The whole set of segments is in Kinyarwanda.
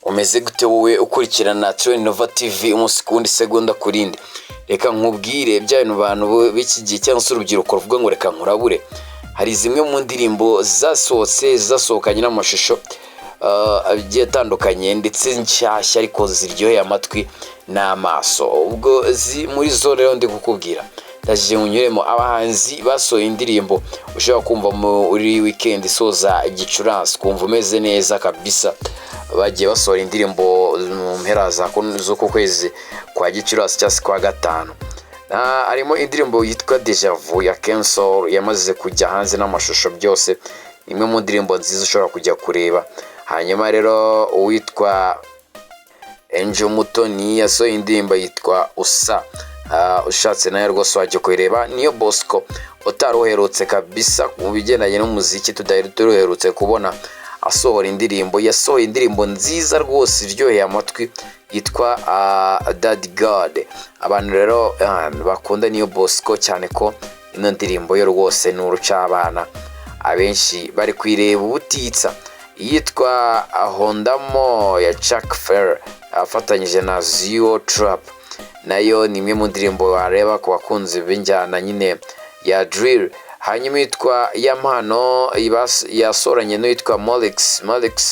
umeze gute wowe ukurikirana Nova TV umunsi kundi segonda kurindi? Reka nkubwire bya bintu abantu b'iki gihe cyangwa se urubyiruko ruvuga ngo reka nkurabure. Hari zimwe mu ndirimbo zasohokanye n'amashusho agiye atandukanye ndetse nshyashya ariko ziryoheye amatwi n'amaso. Ubwo muri zo rero ndi kukubwira ndaje unyuremo abahanzi basohoye indirimbo ushobora kumva muri weekend isoza Gicurasi kumva umeze neza kabisa. Bagiye basohora indirimbo mu mpera zo ku kwezi kwa Gicurasi cyangwa se kwa gatanu. Harimo indirimbo yitwa Deja Vu ya Kensol yamaze kujya hanze n'amashusho byose. Imwe mu ndirimbo nziza ushobora kujya kureba. Hanyuma rero uwitwa Angel Mutoni yasohoye indirimbo yitwa Usa. Ushatse nayo rwose wajya kureba. NIYOBOSCO utaruherutse kabisa mu bigendanye n'umuziki tudaherutse kubona asohora indirimbo. Yasohoye indirimbo nziza rwose iryoheye amatwi yitwa Daddy God. Abantu rero bakunda NIYOBOSCO cyane ko ino ndirimbo yo rwose n'urucabana abenshi bari kwireba ubutitsa. Yitwa Hondamo ya Chuck Ferry afatanyije na Zio Trap, nayo ni imwe mu ndirimbo wareba ku bakunzi b'injyana nyine ya drill. Hanyuma yitwa Yamano yasoranye no yitwa Molix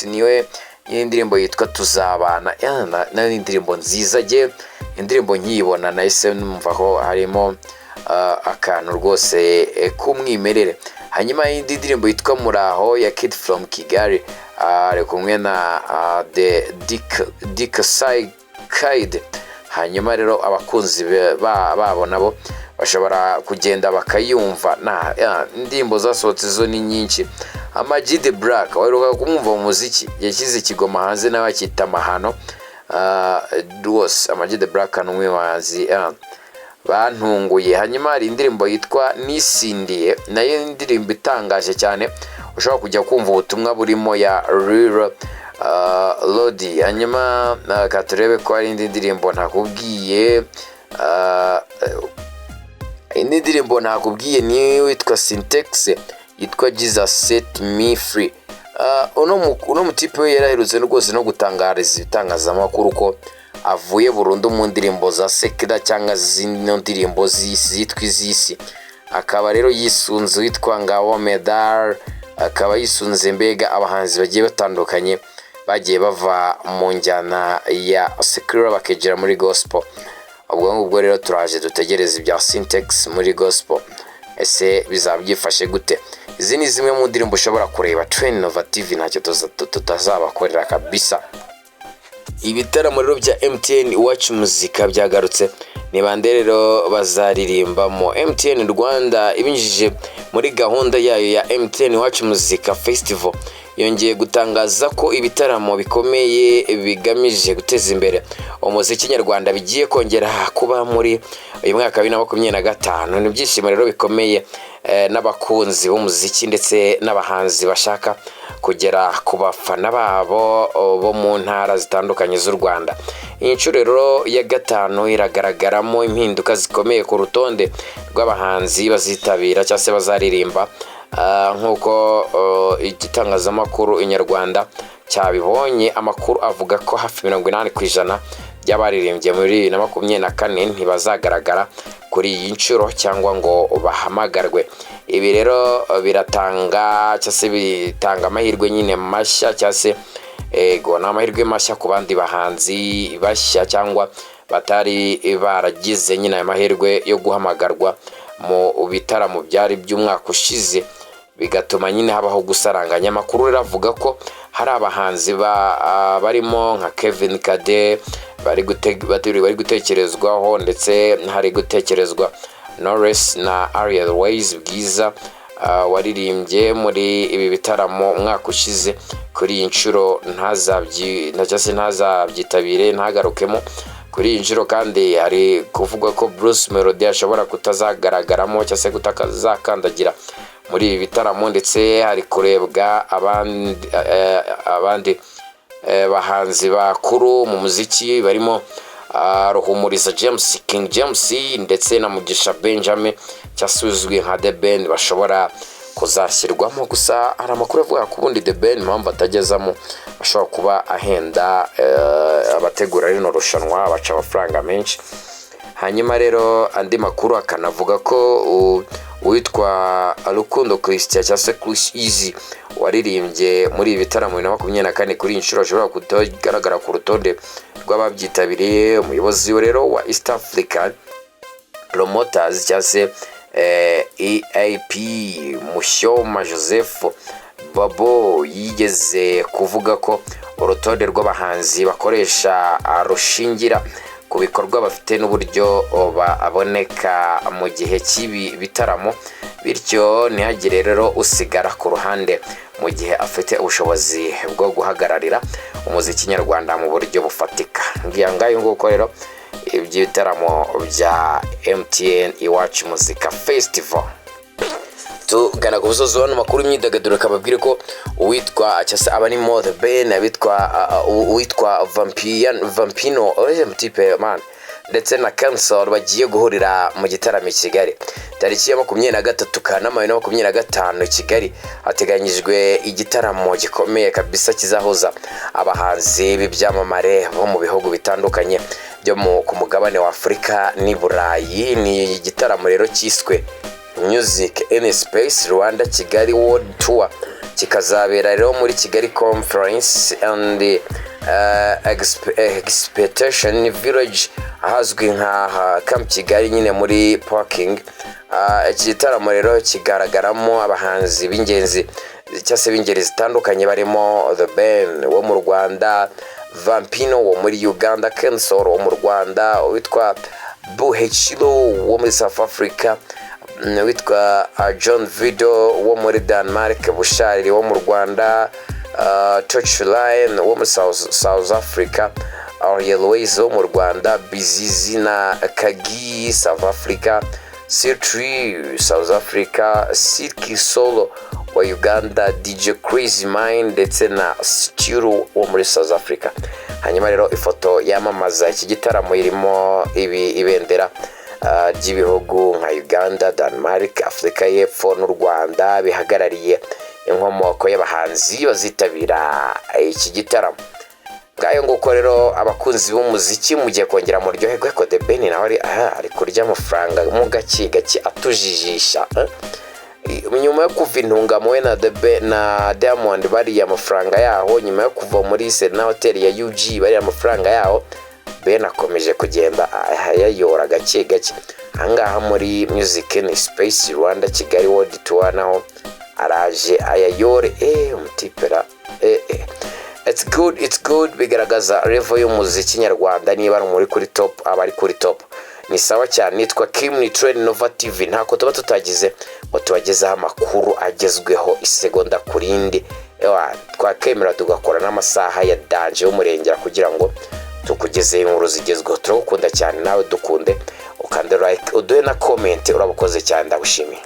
niwe indirimbo yitwa Tuzabana. Nayo ni indirimbo nziza je indirimbo nkiyibona nahise numva ko harimo akantu rwose kumwimerere. Hanyuma indi ndirimbo yitwa Muraho ya Kid from Kigali ari kumwe na Dick Side. Hanyuma rero abakunzi babo nabo bashobora kugenda bakayumva. Indirimbo zasohotse zo ni nyinshi. Amaji the Black waheruka kumwumva mu muziki yashyize ikigoma hanze n'abakita Mahano. Amaji the Black n'umwe wazi bantunguye. Hanyuma hari indirimbo yitwa Nisindiye nayo indirimbo itangaje cyane ushobora kujya kumva ubutumwa burimo ya Real Lodi. Hanyuma katurebe ko hari indi ndirimbo ntakubwiye. Indi ndirimbo ntakubwiye ni witwa Syntax yitwa Jesus Set Me Free. Uno mutipe we yaraherutse rwose no gutangariza ibitangazamakuru ko avuye burundu mu ndirimbo za sekira cyangwa zino ndirimbo zitwa izisi. Akaba rero yisunze witwa Ngabo Medal, akaba yisunze mbega abahanzi bagiye batandukanye bagiye bava mu njyana ya sekira bakegera muri gospel. Ubwo rero turaje dutegereza ibya Syntax muri gospel. Ese bizabyifashe gute? Izi ni zimwe mu ndirimbo ushobora kureba Nova TV ntacyo tutazabakorera kabisa. Ibitaramo rero bya MTN Iwacu muzika byagarutse. Ni bande rero bazaririmbamo. MTN Rwanda ibinjije muri gahunda yayo ya MTN Iwacu muzika festival yongeye gutangaza ko ibitaramo bikomeye bigamije guteza imbere umuziki nyarwanda bigiye kongera kuba muri uyu mwaka wa 2025. Ni byishimo rero bikomeye n'abakunzi b'umuziki ndetse n'abahanzi bashaka kugera ku bafana babo bo mu ntara zitandukanye z'u Rwanda. Inshuro rero ya gatanu iragaragaramo impinduka zikomeye ku rutonde rw'abahanzi bazitabira cyangwa se bazaririmba. Nkuko igitangazamakuru inyarwanda cyabibonye, amakuru avuga ko hafi 80% by'abaririmbye muri 2024 ntibazagaragara kuri iyi nshuro cyangwa ngo bahamagarwe. Ibi rero biratanga cyangwa se bitanga amahirwe nyine mashya cyangwa se n'amahirwe mashya ku bandi bahanzi bashya cyangwa batari baragize nyine amahirwe yo guhamagarwa mu bitaramo byari by'umwaka ushize, bigatuma nyine habaho gusaranganya. Amakuru rero avuga ko hari abahanzi barimo nka Kevin Kade bari gutekerezwaho ndetse hari gutekerezwa Norris na Ariel Ways Bwiza waririmbye muri ibi bitaramo umwaka ushize. Kuri iyi nshuro ntazabyitabire ntagarukemo kuri iyi nshuro. Kandi hari kuvuga ko Bruce Melody ashobora kutazagaragaramo cyangwa se kutazakandagira muri ibi bitaramo, ndetse hari kurebwa abandi bahanzi bakuru mu muziki barimo Ruhumuriza James, King James ndetse na Mugisha Benjamin cyasuzwe nka THEBEN bashobora kuzashyirwamo. Gusa hari amakuru avuga ko ubundi THEBEN impamvu atagezamo ashobora kuba ahenda abategura rino rushanwa baca amafaranga menshi. Hanyuma rero andi makuru akanavuga ko uwitwa Rukundo Christian cyangwa se Chris Easy waririmbye muri Ibitaramo 2024 kuri inshuro ashobora kutogaragara ku rutonde rw'ababyitabiriye. Umuyobozi rero wa East African Promoters cyangwa se EAP Mushyoma Joseph Babo yigeze kuvuga ko urutonde rw'abahanzi bakoresha rushingira ku bikorwa bafite n'uburyo baboneka mu gihe cy'ibi bitaramo, bityo ntihagire rero usigara ku ruhande mu gihe afite ubushobozi bwo guhagararira umuziki nyarwanda mu buryo bufatika. Ngiyangayo nguko rero ibitaramo bya MTN Iwacu Muzika Festival. Tugana ku busozi wano makuru imyidagaduro kababwire ko uwitwa cyase abanimo THEBEN uwitwa Vampino mutipe man ndetse na Cancel bagiye guhurira mu gitaramo i Kigali tariki ya 23 Kanama 2025 Kigali. Hateganyijwe igitaramo gikomeye kabisa kizahuza abahanzi b'ibyamamare bo mu bihugu bitandukanye byo ku mugabane wa Afrika n'i Burayi. Ni igitaramo rero cyiswe Music in Space Rwanda Kigali World Tour, kikazabera rero muri Kigali Conference and Expectation Village ahazwi nka Camp Kigali nyine muri parking. Iki gitaramo rero kigaragaramo abahanzi b'ingenzi cyase b'ingeri zitandukanye barimo THEBEN wo mu Rwanda, Vampino wo muri Uganda, Cancel wo mu Rwanda, witwa Buhechilo wo muri South Africa, witwa John Video wo muri Denmark, Bushari wo mu Rwanda, Touchline wo muri South Africa, Arielways wo mu Rwanda, Bizizi na Kagi South Africa, C3 South Africa, Silky Solo wa Uganda, DJ Crazy Mind ndetse na Stiro wo muri South Africa. Hanyuma rero ifoto yamamaza iki gitaramo irimo ibendera ry'ibihugu nka Uganda, Denmark, Afrika y'Epfo n'u Rwanda bihagarariye inkomoko y'abahanzi bazitabira iki gitaramo. Ngayo nguko rero abakunzi b'umuziki mugiye kongera mu ryoherwe ko THEBEN nawe ari kurya amafaranga mu gake atujijisha. Nyuma yo kuva intungamwe na THEBEN na Diamond bari amafaranga yaho, nyuma yo kuva muri Serena Hotel ya UG bari amafaranga yaho, Ben akomeje kugenda yayora gake ahangaha muri Music in Space Rwanda Kigali World Tour naho araje ayayore umutipera it's good bigaragaza level y'umuziki nyarwanda niba muri kuri top abari kuri top. Ni sawa cyane. Nitwa Kim ni Trend Nova TV, ntako tuba tutagize ngo tubagezeho amakuru agezweho isegonda kurindi. Twakemera tugakora n'amasaha ya danje y'umurengera kugira ngo tukugezeho inkuru zigezweho. Turagukunda cyane, nawe dukunde ukande like uduhe na comment. Urabukoze cyane, ndagushimiye.